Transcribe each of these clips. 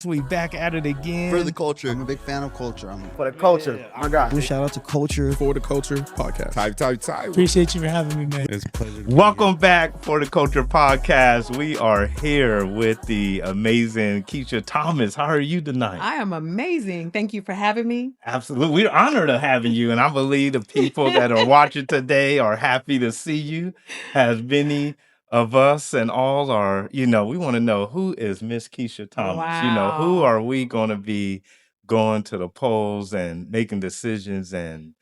We back at it again. For the culture. I'm a big fan of culture. For the culture. My God. Shout out to Culture. For the Culture podcast. Type. Appreciate you for having me, man. It's a pleasure. Welcome back for the Culture podcast. We are here with the amazing Keisha Thomas. How are you tonight? I am amazing. Thank you for having me. Absolutely. We're honored of having you. And I believe the people that are watching today are happy to see you, as many of us and all are, we want to know, who is Miss Keisha Thomas? Who Wow. are we going to be going to the polls and making decisions and,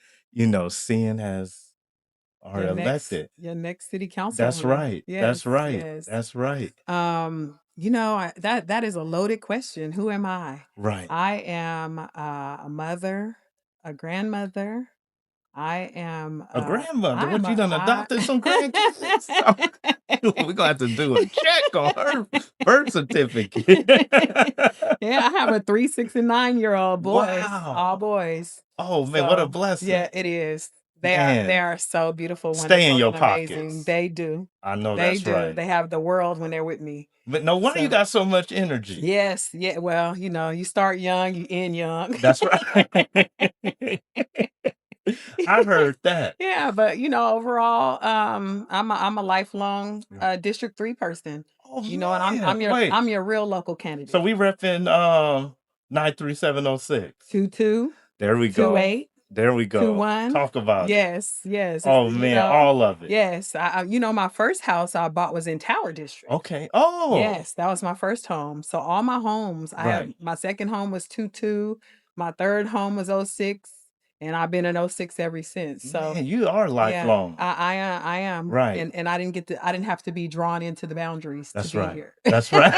seeing as are elected? Your next city council. That's right. That's right. Yes. That's right. That is a loaded question. Who am I? Right. I am a mother, a grandmother. I am A grandmother. What, you done adopted some grandkids? We're going to have to do a check on her birth certificate. Yeah, I have a 3, 6, and 9-year-old boys. Wow. All boys. Oh, man, what a blessing. Yeah, it is. They are so beautiful. Stay in your and pockets. Amazing. They do. I know They that's do. right. They have the world when they're with me. But no wonder you got so much energy. Yes. Yeah. Well, you start young, you end young. That's right. I heard that. Yeah, but overall, I'm a lifelong District 3 person. Oh, and I'm your real local candidate. So we repping 93706. 22. There we go. 28. There we go. 21. Talk about it. Yes. Oh man, all of it. Yes. My first house I bought was in Tower District. Okay. Oh. Yes, that was my first home. So all my homes, my second home was 22, my third home was 06, and I've been in 06 ever since. So man, you are lifelong. Yeah, I am. Right. And I didn't have to be drawn into the boundaries to be here. That's right.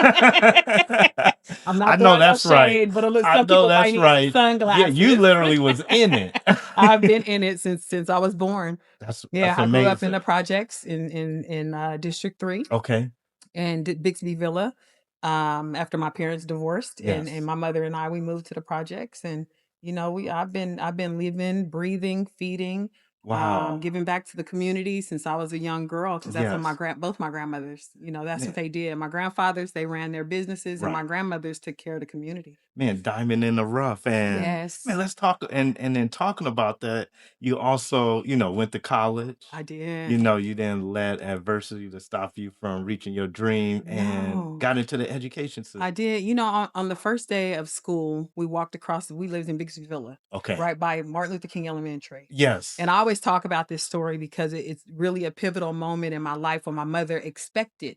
I'm not I know that's shade, right. but some I know people that's might right. need sunglasses. Yeah, you literally was in it. I've been in it since I was born. That's I amazing. grew up in the projects in District 3. Okay. And Bixby Villa. After my parents divorced, Yes. and my mother and I, we moved to the projects, and I've been living, breathing, feeding, Wow. giving back to the community since I was a young girl, because that's what both my grandmothers, that's what they did. My grandfathers, they ran their businesses, and my grandmothers took care of the community. Man, diamond in the rough. And Yes. man, let's talk. And then talking about that, you also, went to college. I did. You didn't let adversity to stop you from reaching your dream and got into the education system. I did. On the first day of school, we walked across, we lived in Bixby Villa. Okay. Right by Martin Luther King Elementary. Yes. And I always talk about this story because it's really a pivotal moment in my life when my mother expected.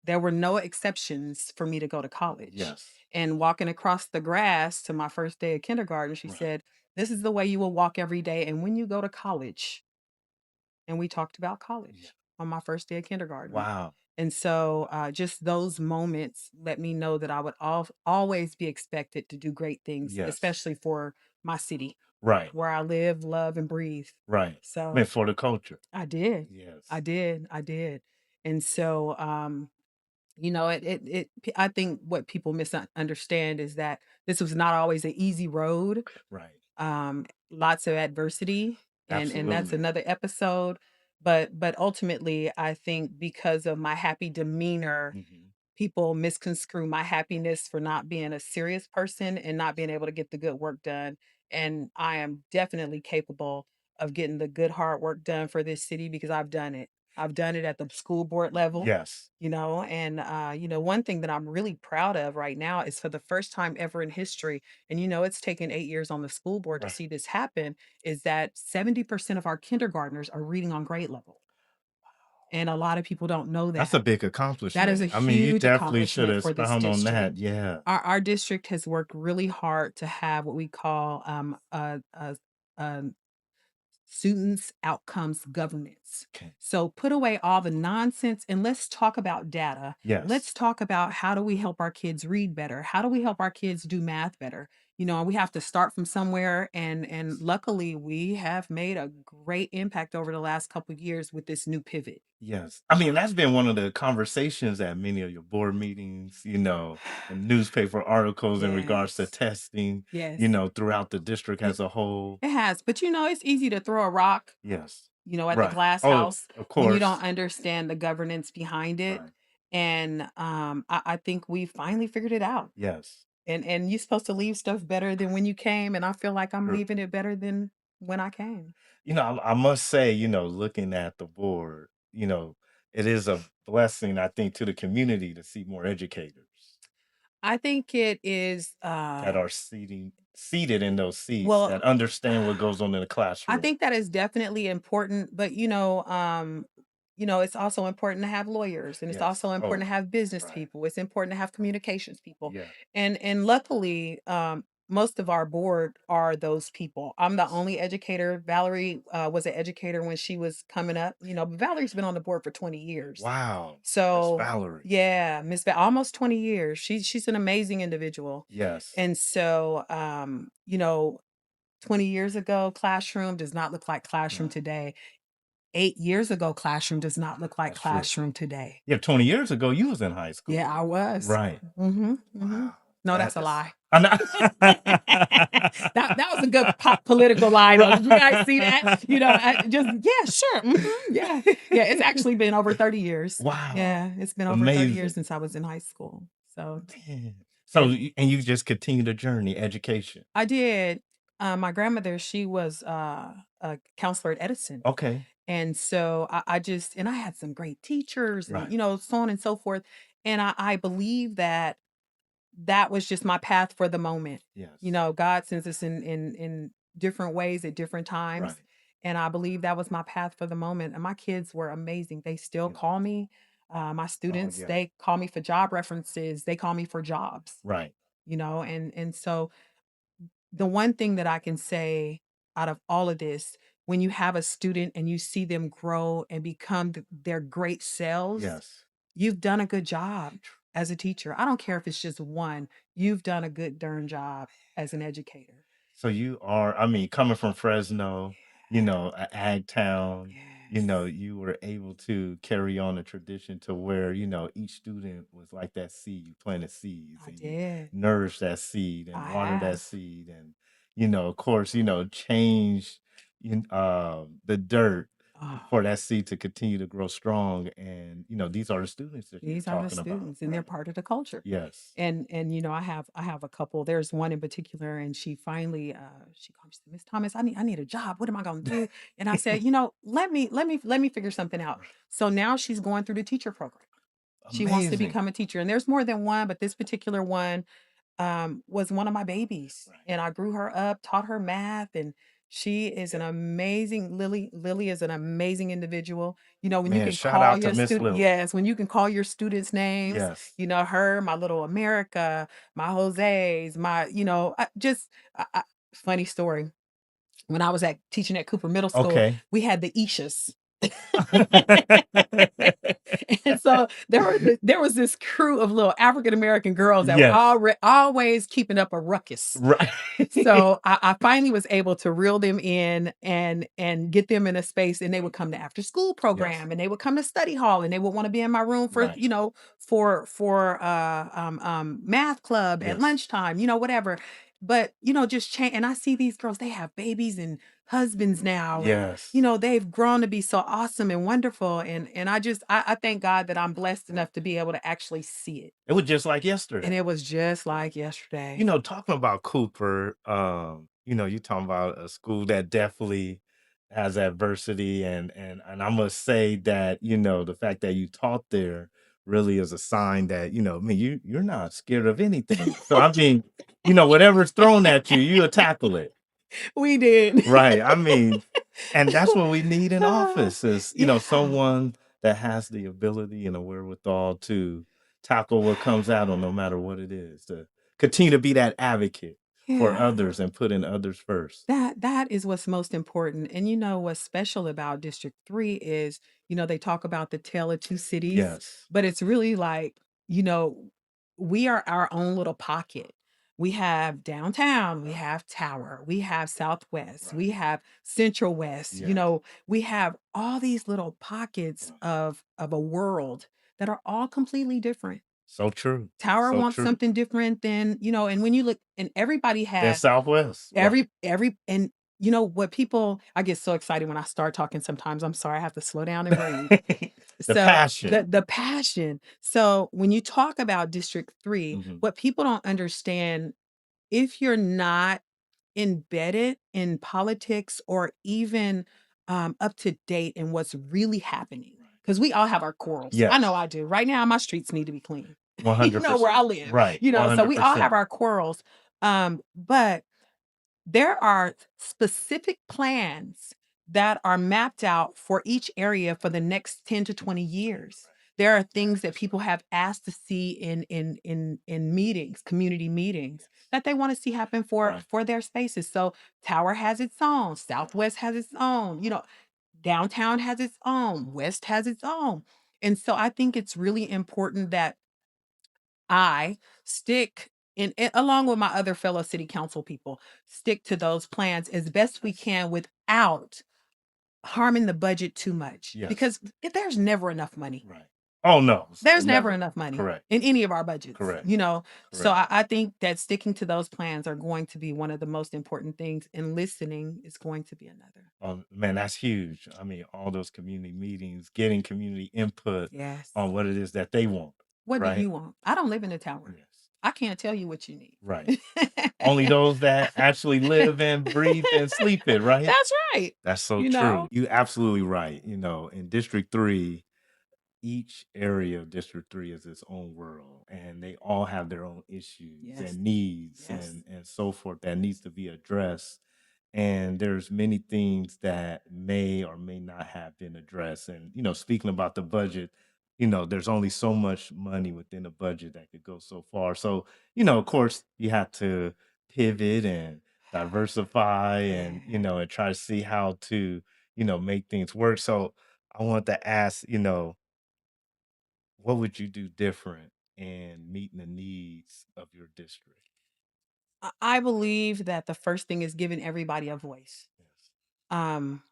There were no exceptions for me to go to college. Yes. And walking across the grass to my first day of kindergarten, she said, "This is the way you will walk every day. And when you go to college," and we talked about college on my first day of kindergarten. Wow. And so just those moments let me know that I would always be expected to do great things, especially for my city. Right. Where I live, love, and breathe. Right. So Man, for the culture. I did. Yes. I did. And so I think what people misunderstand is that this was not always an easy road. Right. Lots of adversity, and that's another episode. But ultimately, I think because of my happy demeanor, people misconstrue my happiness for not being a serious person and not being able to get the good work done. And I am definitely capable of getting the good hard work done for this city because I've done it. I've done it at the school board level. Yes. And one thing that I'm really proud of right now is, for the first time ever in history, and it's taken 8 years on the school board to see this happen, is that 70% of our kindergartners are reading on grade level. And a lot of people don't know that. That's a big accomplishment. That is a huge you definitely should have accomplishment for this expound on that. district. Yeah. Our district has worked really hard to have what we call students outcomes governance. Okay. So put away all the nonsense and let's talk about data. Yes. Let's talk about, how do we help our kids read better? How do we help our kids do math better? We have to start from somewhere, and luckily we have made a great impact over the last couple of years with this new pivot. Yes. I mean, that's been one of the conversations at many of your board meetings, and newspaper articles in regards to testing, Yes. Throughout the district as a whole. It has. But it's easy to throw a rock, Yes. at the glass house Of course. when you don't understand the governance behind it. Right. And I think we finally figured it out. Yes. And you're supposed to leave stuff better than when you came, and I feel like I'm True. leaving it better than when I came. I must say, looking at the board, it is a blessing, I think, to the community to see more educators I think it is, that are seated in those seats well, that understand what goes on in the I classroom. think that is definitely important, but it's also important to have lawyers, and it's Yes. also Oh, important to have business right. people. It's important to have communications people. Yeah. And luckily, most of our board are those people. I'm the Yes. only educator. Valerie was an educator when she was coming up, but Valerie's been on the board for 20 years. Wow. Miss So Valerie. yeah, almost 20 years. She's an amazing individual. Yes. And so 20 years ago, classroom does not look like classroom No, today. 8 years ago, classroom does not look like that's true. classroom today. Yeah, 20 years ago, you was in high school. Yeah, I was. Right. Mm-hmm. Mm-hmm. Wow. No, That that's a is. lie. I know. That was a good political line. Right. Did you guys see that? Yeah, sure. Yeah. Yeah, it's actually been over 30 years. Wow. Yeah, it's been over 30 years Amazing. since I was in high school. So, Man. So, and and you just continue the journey, education. I did. My grandmother, she was a counselor at Edison. Okay. And so and I had some great teachers and, Right. so on and so forth. And I believe that that was just my path for the moment. Yes. God sends us in different ways at different times. Right. And I believe that was my path for the moment. And my kids were amazing. They still call me. My Oh, students, yeah. they call me for job references. They call me for jobs, Right. and so the one thing that I can say out of all of this, when you have a student and you see them grow and become their great selves, Yes. you've done a good job as a teacher. I don't care if it's just one, you've done a good darn job as an educator. So you are, I mean, coming from Fresno, a ag town, Yes, you were able to carry on a tradition to where, each student was like that seed. You planted seeds I and you did. nourished that seed and I watered that have. seed and, of course, changed the dirt Oh, for that seed to continue to grow strong. And, these are the students that you're these are the talking about. students, and they're Right. part of the culture. Yes. And I have a couple. There's one in particular, and she finally she called me. She said, Miss Thomas, I need a job. What am I gonna do? And I said, let me figure something out. Right. So now she's going through the teacher program. She wants to Amazing. become a teacher, and there's more than one, but this particular one was one of my babies, Right. and I grew her up, taught her math, and she is an Yeah. amazing Lily. Lily is an amazing individual. When you Man, can shout call out to your Miss student, Lily. yes, when you can call your students' names, Yes. her, my little America, my Jose's, funny story. When I was teaching at Cooper Middle School, Okay. we had the Ishas. And so there was this crew of little African American girls that were Yes. always keeping up a ruckus. Right. So I finally was able to reel them in and get them in a space, and they would come to after school Yes. program, and they would come to study hall, and they would want to be in my room for Right. math club at Yes. lunchtime, whatever. But just change. And I see these girls; they have babies and husbands now, and Yes. they've grown to be so awesome and wonderful. And I thank God that I'm blessed enough to be able to actually see it. It was just like And yesterday. it was just like yesterday. Talking about Cooper, you talking about a school that definitely has adversity and I must say that, the fact that you taught there really is a sign that, I mean, you're not scared of anything. So I mean, whatever's thrown at you, you'll tackle it. We did. Right. I mean, and that's what we need in office is, Yeah. someone that has the ability and the wherewithal to tackle what comes at them, no matter what it is, to continue to be that advocate for Yeah. others and putting others first. That is what's most important. And what's special about District 3 is, they talk about the tale of two cities, Yes. but it's really like, we are our own little pocket. We have downtown, we have Tower, we have Southwest, we Right. have Central West, Yes. we have all these little pockets Right. of a world that are all completely different. So true. Tower So wants true. something different than, and when you look, and everybody Then has Southwest. Right. every and what people I get so excited when I start talking sometimes. I'm sorry, I have to slow down and breathe. The So passion. the passion. So when you talk about District 3, Mhm. what people don't understand, if you're not embedded in politics or even up to date in what's really happening, because we all have our quarrels. I know Yes. I do. Right now, my streets need to be clean. Where 100%. I live, Right. so we all have 100%. our quarrels. But there are specific plans that are mapped out for each area for the next 10 to 20 years. There are things that people have asked to see in meetings, community meetings, that they want to see happen Right. for their spaces. So Tower has its own, Southwest has its own, downtown has its own, West has its own. And so I think it's really important that I stick along with my other fellow city council people, stick to those plans as best we can without harming the budget too much. Yes. Because there's never enough money. Right. Oh, no. There's never Never. enough money Correct. in any of our budgets, Correct. So Correct. I think that sticking to those plans are going to be one of the most important things, and listening is going to be another. Oh, man, that's huge. I mean, all those community meetings, getting community input Yes. on what it is that they want, What do right? you want? I don't live in a tower. Yes. I can't tell you what you need. Right. Only those that actually live and breathe and sleep it, right? That's right. That's so You true. know? You absolutely right. In District 3, each area of District 3 is its own world, and they all have their own issues Yes. and needs Yes. and so forth that needs to be addressed. And there's many things that may or may not have been addressed. And speaking about the budget, there's only so much money within the budget that could go so far. So, of course, you have to pivot and diversify and and try to see how to make things work. So I want to ask, what would you do different in meeting the needs of your district? I believe that the first thing is giving everybody a voice. Yes. Um,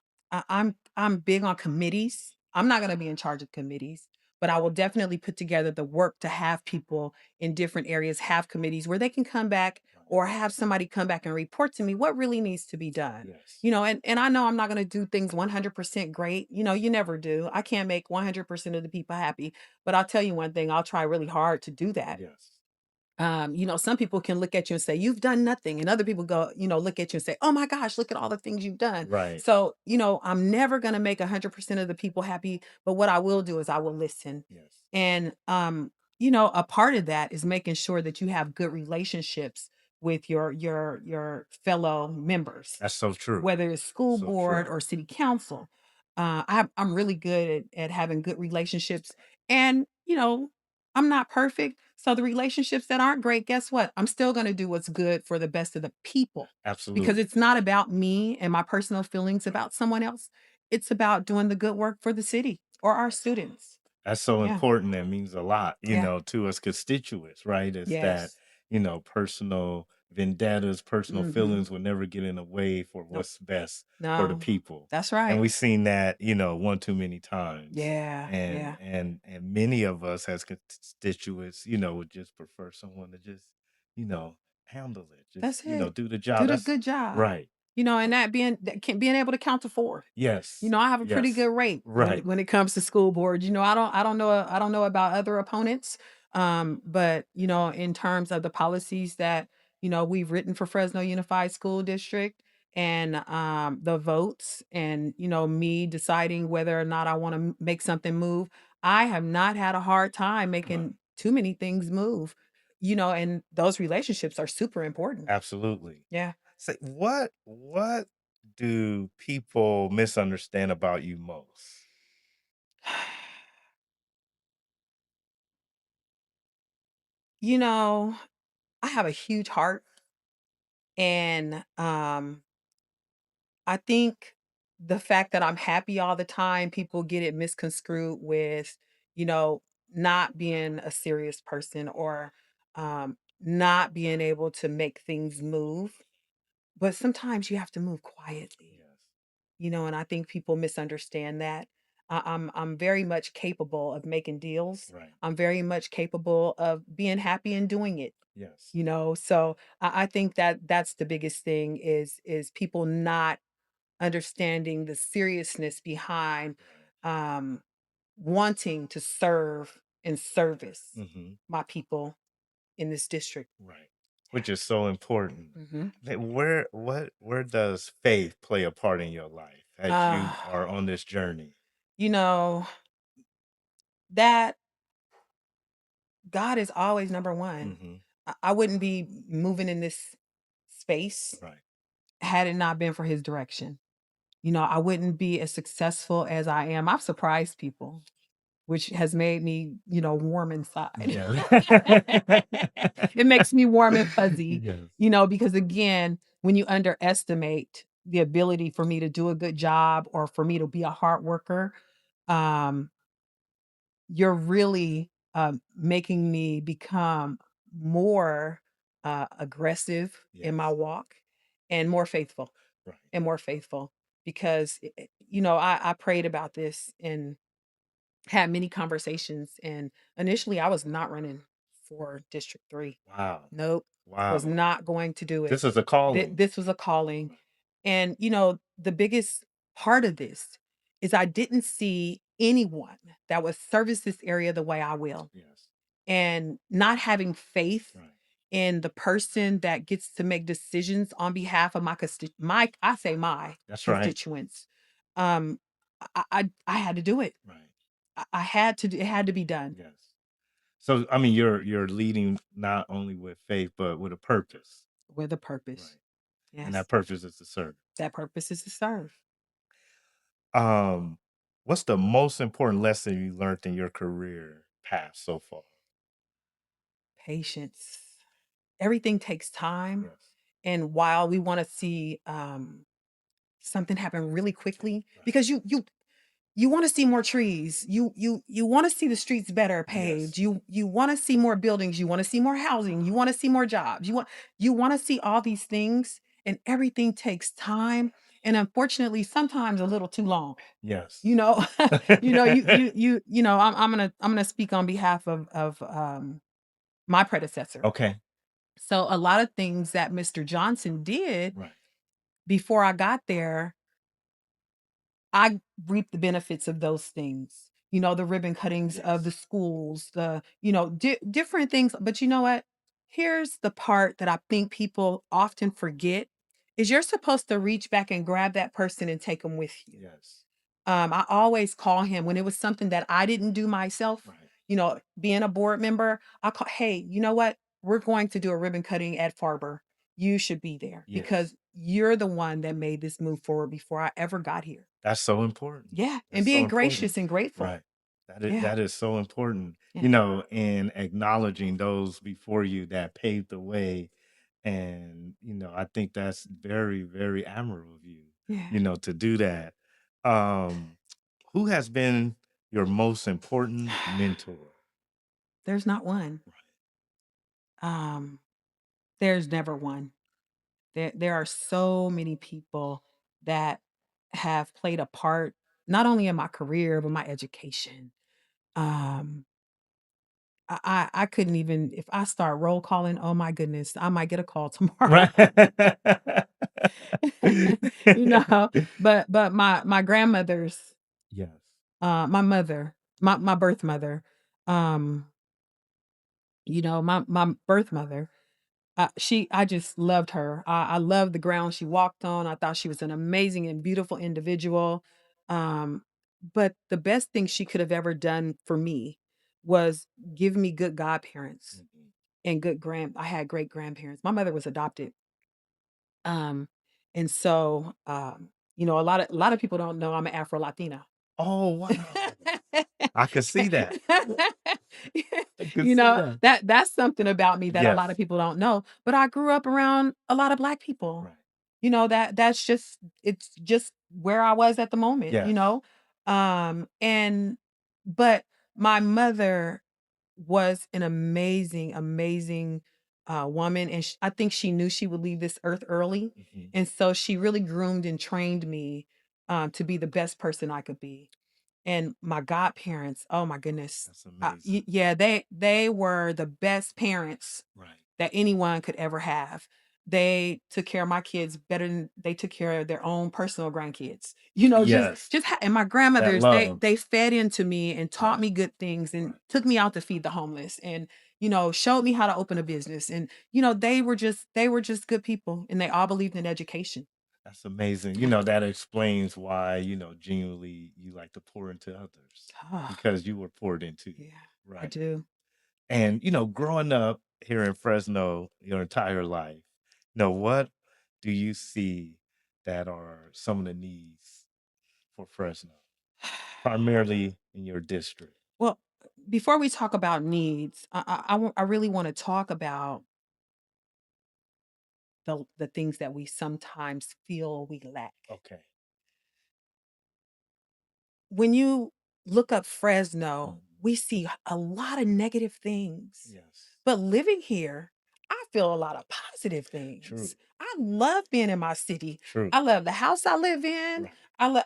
I'm big on committees. I'm not going to be in charge of committees, but I will definitely put together the work to have people in different areas have committees where they can come back or have somebody come back and report to me what really needs to be done. Yes. And I know I'm not going to do things 100% great. You never do. I can't make 100% of the people happy, but I'll tell you one thing, I'll try really hard to do that. Yes. Some people can look at you and say, you've done nothing. And other people go, look at you and say, oh my gosh, look at all the things you've done. Right. So, I'm never going to make 100% of the people happy. But what I will do is I will listen. Yes. And, a part of that is making sure that you have good relationships with your fellow members, That's so true. whether it's school So board true. or city council. I'm really good at having good relationships. And, I'm not perfect. So the relationships that aren't great, guess what? I'm still going to do what's good for the best of the people because Absolutely. it's not about me and my personal feelings about someone else. It's about doing the good work for the city or our students. That's so Yeah. important. That means a lot, Yeah. to us constituents, right? It's that, Yes. personal vendettas, personal Mhm. feelings will never get in the way for Nope. what's best for the No. people. That's And right. we've seen that, one too many times. Yeah. And Yeah. and many of us as constituents, would just prefer someone to just, you know, handle it. Just, That's it. do the job. Do the That's good job. right. And being able to count to 4. Yes. I have a pretty Yes. good rate Right. when it comes to school board. I don't know about other opponents. But in terms of the policies that, we've written for Fresno Unified School District and the votes and, me deciding whether or not I want to make something move, I have not had a hard time Right. making too many things move. And those relationships are super important. Absolutely. Yeah. Say, what do people misunderstand about you most? You know, I have a huge heart and I think the fact that I'm happy all the time, people get it misconstrued with, you know, not being a serious person or not being able to make things move. But sometimes you have to move quietly, Yes. and I think people misunderstand that. I'm very much capable of making deals. Right. I'm very much capable of being happy and doing it. Yes. So I think that that's the biggest thing is people not understanding the seriousness behind Right. um wanting to serve and service my people in this district. Right. Which is so important. Mm-hmm. Where does faith play a part in your life as you are on this journey? You know, that God is always number one. I wouldn't be moving in this space had it not been for his direction. You know, I wouldn't be as successful as I am. I've surprised people, which has made me, you know, warm inside. Yeah. It makes me warm and fuzzy, Yes. you know, because again, when you underestimate the ability for me to do a good job or for me to be a hard worker, um, you're really making me become more aggressive in my Yes. walk and more faithful Right. and more faithful because you know I prayed about this and had many conversations, and initially I was not running for District 3. Wow. Nope. Was Wow. not going to do it. This is a calling. This was a calling. And you know, the biggest part of this is I didn't see anyone that would service this area the way I will. Yes. And not having faith Right. in the person that gets to make decisions on behalf of my I say my That's right. constituents. Um I had to do it. Right. I had to it had to be done Yes. So I mean you're leading not only with faith but with a purpose. with a purpose. Right. Yes. And that purpose is to serve. That purpose is to serve. What's the most important lesson you learned in your career path so far? Patience. Everything takes time. Yes. And while we want to see something happen really quickly, Right. because you want to see more trees, you want to see the streets better paved, Yes. you want to see more buildings, you want to see more housing, you want to see more jobs, you want to see all these things, and everything takes time, and unfortunately sometimes a little too long. Yes. You know, you know, I'm gonna speak on behalf of my predecessor. Okay. So a lot of things that Mr. Johnson did Right. before I got there, I reaped the benefits of those things. You know, the ribbon cuttings of the Yes. schools, the, you know, different things. But you know what? Here's the part that I think people often forget is you're supposed to reach back and grab that person and take them with you. Yes. I always call him when it was something that I didn't do myself, Right. you know, being a board member, I call, hey, you know what? We're going to do a ribbon cutting at Farber. You should be there Yes. because you're the one that made this move forward before I ever got here. That's so important. Yeah. And That's so being important. gracious and grateful. Right. Yeah. That is so important. Yeah. You know, in acknowledging those before you that paved the way. And, you know, I think that's very, very admirable of you, Yeah. you know, to do that. Who has been your most important mentor? There's not one. There's never one. There are so many people that have played a part not only in my career but my education. Um, I couldn't even if I start roll calling, oh my goodness, I might get a call tomorrow. Right. You know, but my grandmother's Yes. my mother, my birth mother, um, you know, my birth mother, I just loved her. I loved the ground she walked on. I thought she was an amazing and beautiful individual. Um, but the best thing she could have ever done for me was give me good godparents and good I had great grandparents. My mother was adopted. Um, and so you know, a lot of people don't know I'm an Afro Latina. Oh, wow. I could see that. I could You see know, that. that's something about me that a lot Yes. of people don't know. But I grew up around a lot of Black people. Right. You know, that's just it's just where I was at the moment, you Yes. know. And but my mother was an amazing, amazing woman, and I think she knew she would leave this earth early, and so she really groomed and trained me to be the best person I could be. And my godparents, oh my goodness. That's amazing. Yeah, they were the best parents Right. that anyone could ever have. They took care of my kids better than they took care of their own personal grandkids. You know, Yes. and my grandmothers, love. they fed into me and taught Right. me good things and took me out to feed the homeless and showed me how to open a business. And they were just good people, and they all believed in education. That's amazing. That explains why, genuinely you like to pour into others Ah, because you were poured into. yeah, I Right. do. And, growing up here in Fresno your entire life, what do you see that are some of the needs for Fresno, primarily in your district? Well, before we talk about needs, I really want to talk about the things that we sometimes feel we lack. Okay. When you look up Fresno, Mhm. we see a lot of negative things. Yes. But living here, I feel a lot of positive True. things. I love being in my city. True. I love the house I live in. Right.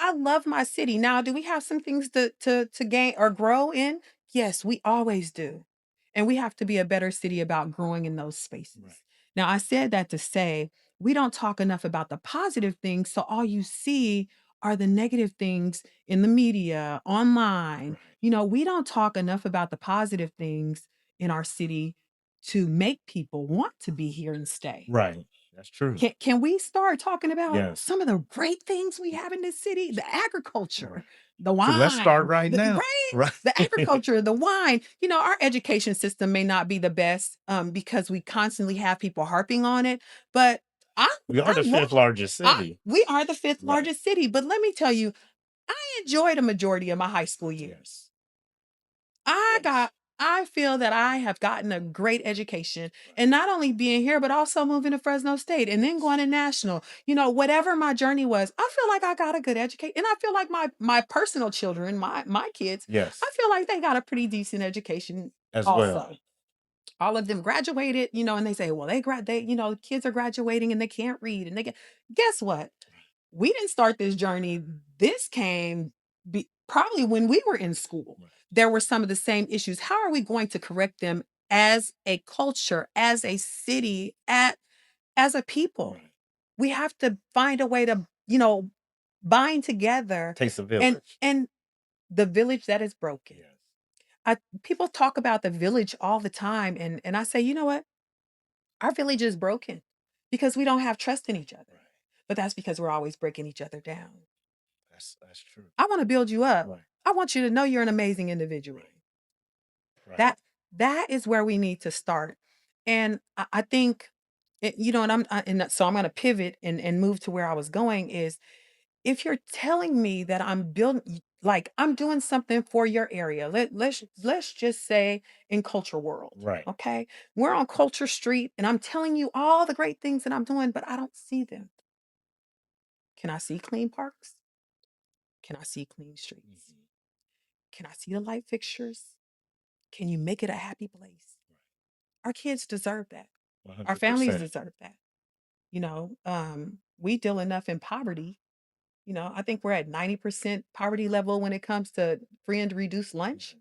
I love my city. Now, do we have some things to gain or grow in? Yes, we always do. And we have to be a better city about growing in those spaces. Right. Now, I said that to say we don't talk enough about the positive things. So all you see are the negative things in the media, online. Right. We don't talk enough about the positive things in our city to make people want to be here and stay. Right. That's true. Can we start talking about Yes. some of the great things we have in this city? The agriculture, Right. the So wine. let's start right now. Right? Right. The agriculture, the wine. Our education system may not be the best because we constantly have people harping on it, but We are I the love fifth largest city. we are the fifth Right. largest city, but let me tell you, I enjoyed a majority of my high school years. Yes. I feel that I have gotten a great education, and not only being here, but also moving to Fresno State and then going to national. Whatever my journey was, I feel like I got a good education, and I feel like my personal children, my kids, Yes. I feel like they got a pretty decent education As also. well. All of them graduated, and they say, well, kids are graduating and they can't read, and guess what? We didn't start this journey. This came probably when we were in school. Right. There were some of the same issues. How are we going to correct them as a culture, as a city, as a people? Right. We have to find a way to, bind together. Takes a village. And the village that is broken. Yes. People talk about the village all the time, and I say, you know what? Our village is broken because we don't have trust in each other. Right. But that's because we're always breaking each other down. That's true. I want to build you up. Right. I want you to know you're an amazing individual. Right. That is where we need to start. And I think, so I'm going to pivot and move to where I was going is if you're telling me that I'm building, like I'm doing something for your area, let's just say in culture world. Right. Okay. We're on Culture Street and I'm telling you all the great things that I'm doing, but I don't see them. Can I see clean parks? Can I see clean streets? Mhm. Can I see the light fixtures? Can you make it a happy place? Our kids deserve that. 100%. Our families deserve that. We deal enough in poverty. I think we're at 90% poverty level when it comes to free and reduced lunch.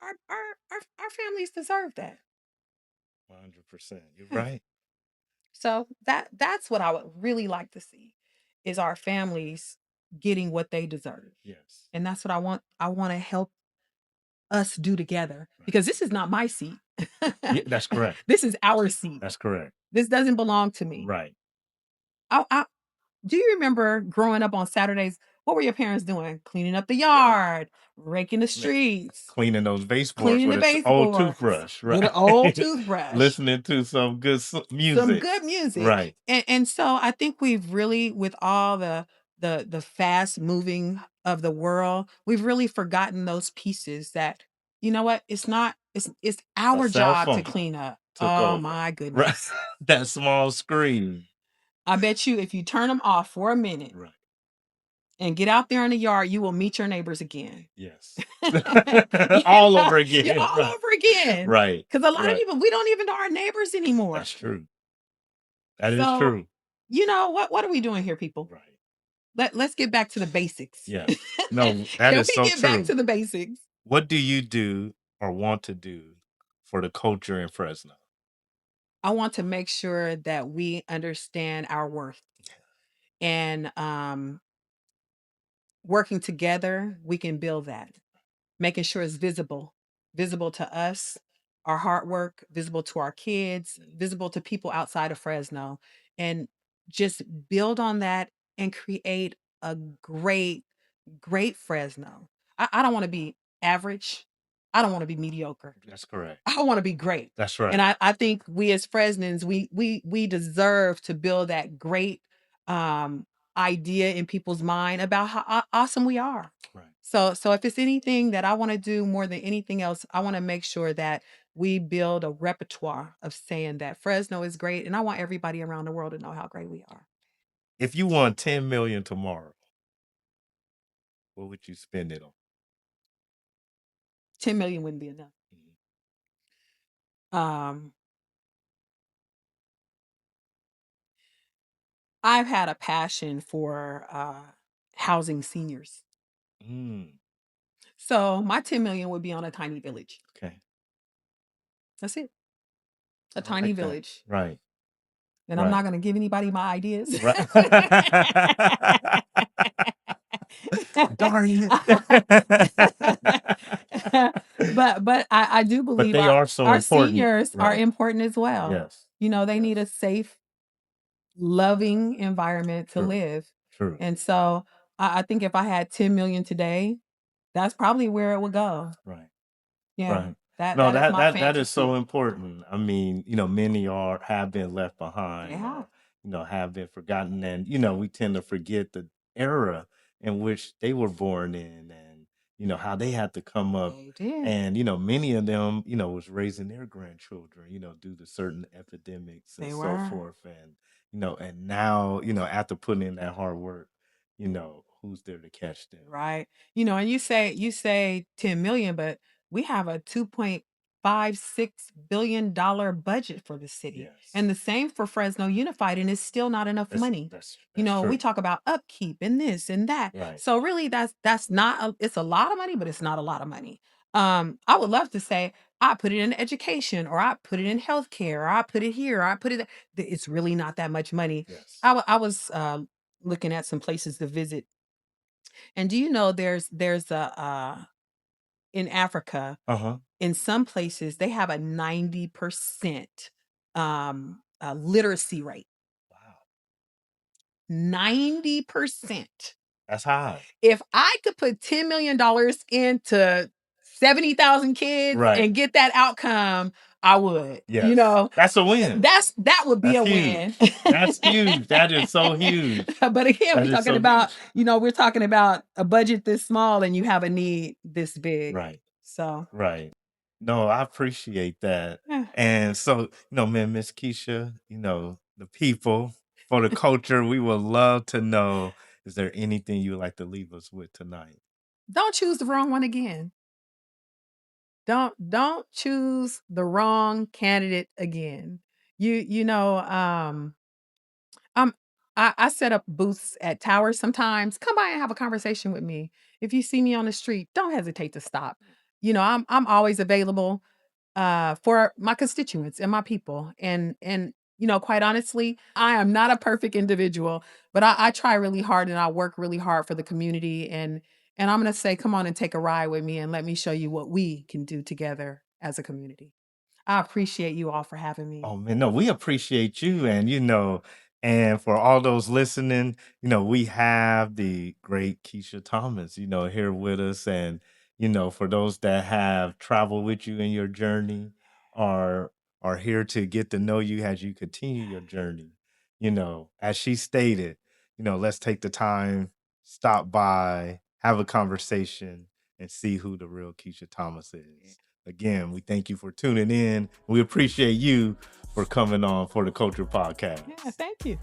Our families deserve that. 100%. You're right. So that's what I would really like to see is our families getting what they deserve. Yes. And that's what I want to help us do together because this is not my seat. Yeah, that's correct. This is our seat. That's correct. This doesn't belong to me. Right. Do you remember growing up on Saturdays? What were your parents doing? Cleaning up the yard, raking the streets, Cleaning those baseboards cleaning with the an old baseboards toothbrush. with Right. an old toothbrush. Listening to some good music. Some good music. Right. And so I think we've really, with all the fast moving of the world, we've really forgotten those pieces that, you know what? It's our cell job to phone clean up. took Oh over. my Right. goodness. That small screen. I bet you if you turn them off for a minute Right. and get out there in the yard, you will meet your neighbors again. Yes. All over again. Yeah, all Right. over again. Right. Because a lot of Right. people, we don't even know our neighbors anymore. That's true. That is So, true. what are we doing here, people? Right. Let's get back to the basics. Yeah. No, that Can is we so get back true. to the basics? What do you do or want to do for the culture in Fresno? I want to make sure that we understand our worth. And working together, we can build that, making sure it's visible to us, our hard work, visible to our kids, visible to people outside of Fresno, and just build on that and create a great Fresno. I don't want to be average. I don't want to be mediocre. That's correct. I want to be great. That's right. And I think we as Fresnans, we deserve to build that great um idea in people's mind about how awesome we are. Right. So if it's anything that I want to do more than anything else, I want to make sure that we build a repertoire of saying that Fresno is great, and I want everybody around the world to know how great we are. If you won 10 million tomorrow, what would you spend it on? 10 million wouldn't be enough. Um I've had a passion for housing seniors. Mm, So my 10 million would be on a tiny village. okay. That's it. A I tiny like that. village. Right. And I'm Right. not going to give anybody my ideas. Right. Darn you. But I do But believe they are so our important. seniors are Right. important as well. Yes. You know, they need a Yes. safe, loving environment to True. live. True. And so I think if I had 10 million today, that's probably where it would go. Right. Yeah. Right. That is my That is so fantasy. important. I mean, many have been left behind, They have. have been forgotten, and we tend to forget the era in which they were born in, and how they had to come up, They did. and many of them, was raising their grandchildren, due to certain epidemics and They so were. forth, and and now, after putting in that hard work, who's there to catch them? Right. And you say 10 million, but we have a $2.56 billion budget for the city. Yes. And the same for Fresno Unified, and it's still not enough money. That's We true. talk about upkeep and this and that. Right. So really that's not it's a lot of money, but it's not a lot of money. I would love to say I put it in education, or I put it in healthcare, or I put it here, or I put it it's really not that much money. Yes. I was looking at some places to visit, and do you know there's a in Africa, Uh-huh. in some places they have a 90% literacy rate. Wow. 90%. That's high. If I could put $10 million into 70,000 kids Right. and get that outcome, I would. Yes. That's a win. That would be That's a huge. win. That's huge. That is so huge. But again, That we're is talking so about, huge. we're talking about a budget this small and you have a need this big. Right. So, Right. No, I appreciate that. yeah. And so, man, Miss Keisha, the people, for the culture, we would love to know, is there anything you would like to leave us with tonight? Don't choose the wrong one again. Don't choose the wrong candidate again. You know, um I set up booths at towers sometimes. Come by and have a conversation with me. If you see me on the street, don't hesitate to stop. I'm always available for my constituents and my people. And quite honestly, I am not a perfect individual, but I try really hard and I work really hard for the community. And I'm gonna say, come on and take a ride with me and let me show you what we can do together as a community. I appreciate you all for having me. Oh man, no, we appreciate you, and and for all those listening, we have the great Keisha Thomas, here with us, and for those that have traveled with you in your journey, are are here to get to know you as you continue your journey. As she stated, let's take the time, stop by, have a conversation, and see who the real Keisha Thomas is. Again, we thank you for tuning in. We appreciate you for coming on For the Culture Podcast. Yeah, thank you.